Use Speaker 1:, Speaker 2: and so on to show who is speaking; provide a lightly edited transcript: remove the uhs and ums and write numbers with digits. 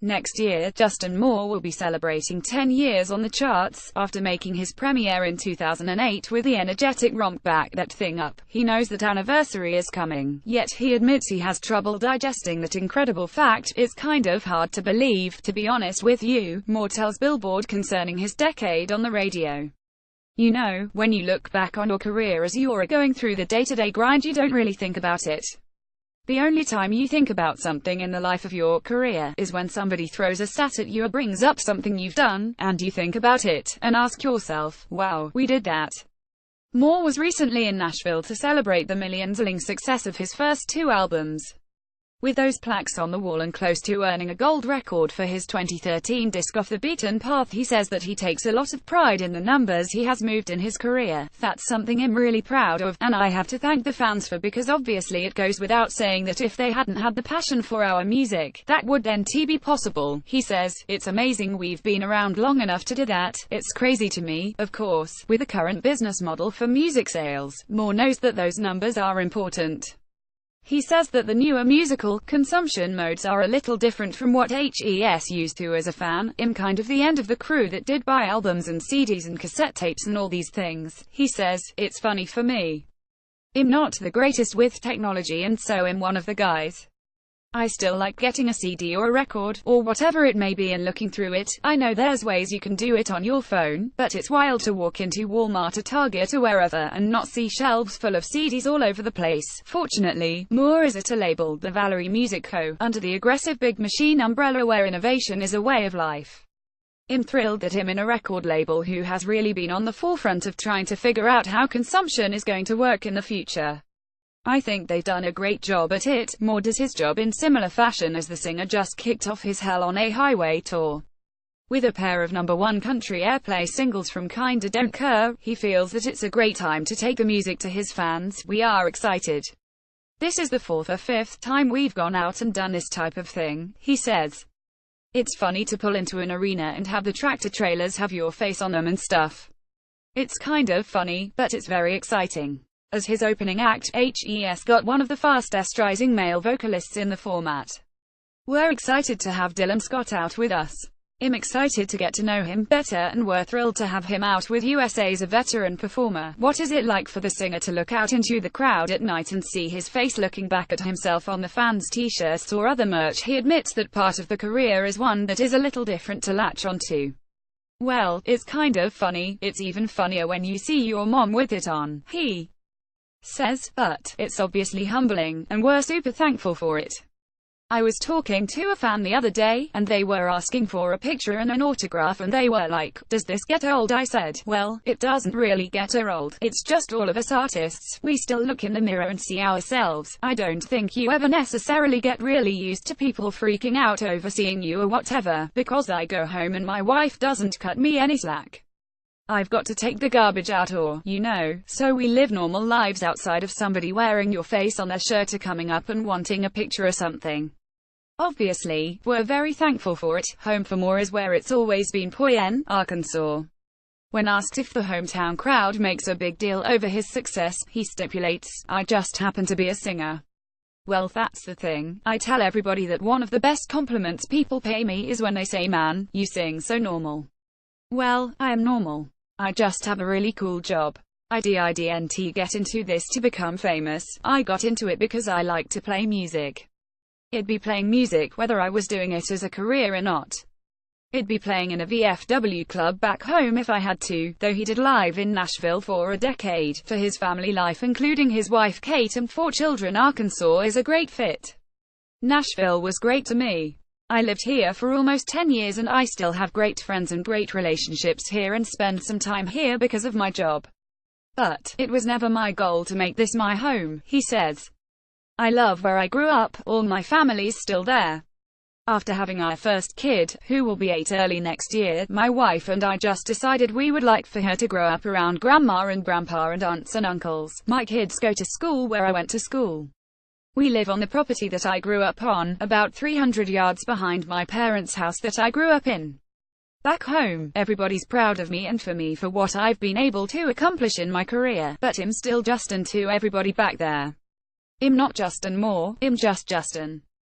Speaker 1: Next year, Justin Moore will be celebrating 10 years on the charts, after making his premiere in 2008 with the energetic romp Back That Thing Up. He knows that anniversary is coming, yet he admits he has trouble digesting that incredible fact. It's kind of hard to believe, to be honest with you, Moore tells Billboard concerning his decade on the radio. You know, when you look back on your career as you're going through the day-to-day grind, you don't really think about it. The only time you think about something in the life of your career is when somebody throws a stat at you or brings up something you've done, and you think about it, and ask yourself, wow, we did that. Moore was recently in Nashville to celebrate the million-selling success of his first 2 albums. With those plaques on the wall and close to earning a gold record for his 2013 disc Off the Beaten Path, he says that he takes a lot of pride in the numbers he has moved in his career. That's something I'm really proud of, and I have to thank the fans for, because obviously it goes without saying that if they hadn't had the passion for our music, that wouldn't be possible. He says, it's amazing we've been around long enough to do that. It's crazy to me. Of course, with the current business model for music sales, Moore knows that those numbers are important. He says that the newer musical consumption modes are a little different from what HES used to as a fan. I'm kind of the end of the crew that did buy albums and CDs and cassette tapes and all these things. He says, it's funny for me. I'm not the greatest with technology, and so I'm one of the guys. I still like getting a CD or a record, or whatever it may be, and looking through it. I know there's ways you can do it on your phone, but it's wild to walk into Walmart or Target or wherever and not see shelves full of CDs all over the place. Fortunately, Moore is at a label, the Valerie Music Co., under the aggressive Big Machine umbrella, where innovation is a way of life. I'm thrilled that I'm in a record label who has really been on the forefront of trying to figure out how consumption is going to work in the future. I think they've done a great job at it. Moore does his job in similar fashion as the singer just kicked off his Hell on a Highway tour. With a pair of #1 country airplay singles from Kinda Don't Care, he feels that it's a great time to take the music to his fans. We are excited. This is the 4th or 5th time we've gone out and done this type of thing, he says. It's funny to pull into an arena and have the tractor trailers have your face on them and stuff. It's kind of funny, but it's very exciting. As his opening act, HES got one of the fastest rising male vocalists in the format. We're excited to have Dylan Scott out with us. I'm excited to get to know him better, and we're thrilled to have him out with us as a veteran performer. What is it like for the singer to look out into the crowd at night and see his face looking back at himself on the fans' t-shirts or other merch? He admits that part of the career is one that is a little different to latch onto. Well, it's kind of funny. It's even funnier when you see your mom with it on, he says, but it's obviously humbling, and we're super thankful for it. I was talking to a fan the other day, and they were asking for a picture and an autograph, and they were like, does this get old? I said, well, it doesn't really get old. It's just all of us artists, we still look in the mirror and see ourselves. I don't think you ever necessarily get really used to people freaking out over seeing you or whatever, because I go home and my wife doesn't cut me any slack. I've got to take the garbage out, or, you know, so we live normal lives outside of somebody wearing your face on their shirt or coming up and wanting a picture or something. Obviously, we're very thankful for it. Home for Moore is where it's always been, Poyen, Arkansas. When asked if the hometown crowd makes a big deal over his success, he stipulates, I just happen to be a singer. Well, that's the thing. I tell everybody that one of the best compliments people pay me is when they say, man, you sing so normal. Well, I am normal. I just have a really cool job. I didn't get into this to become famous. I got into it because I like to play music. It'd be playing music whether I was doing it as a career or not. It'd be playing in a VFW club back home if I had to, though he did live in Nashville for a decade. For his family life, including his wife Kate and 4 children, Arkansas is a great fit. Nashville was great to me. I lived here for almost 10 years and I still have great friends and great relationships here and spend some time here because of my job. But it was never my goal to make this my home, he says. I love where I grew up, all my family's still there. After having our first kid, who will be 8 early next year, my wife and I just decided we would like for her to grow up around grandma and grandpa and aunts and uncles. My kids go to school where I went to school. We live on the property that I grew up on, about 300 yards behind my parents' house that I grew up in. Back home, everybody's proud of me and for me for what I've been able to accomplish in my career, but I'm still Justin to everybody back there. I'm not Justin Moore, I'm just Justin.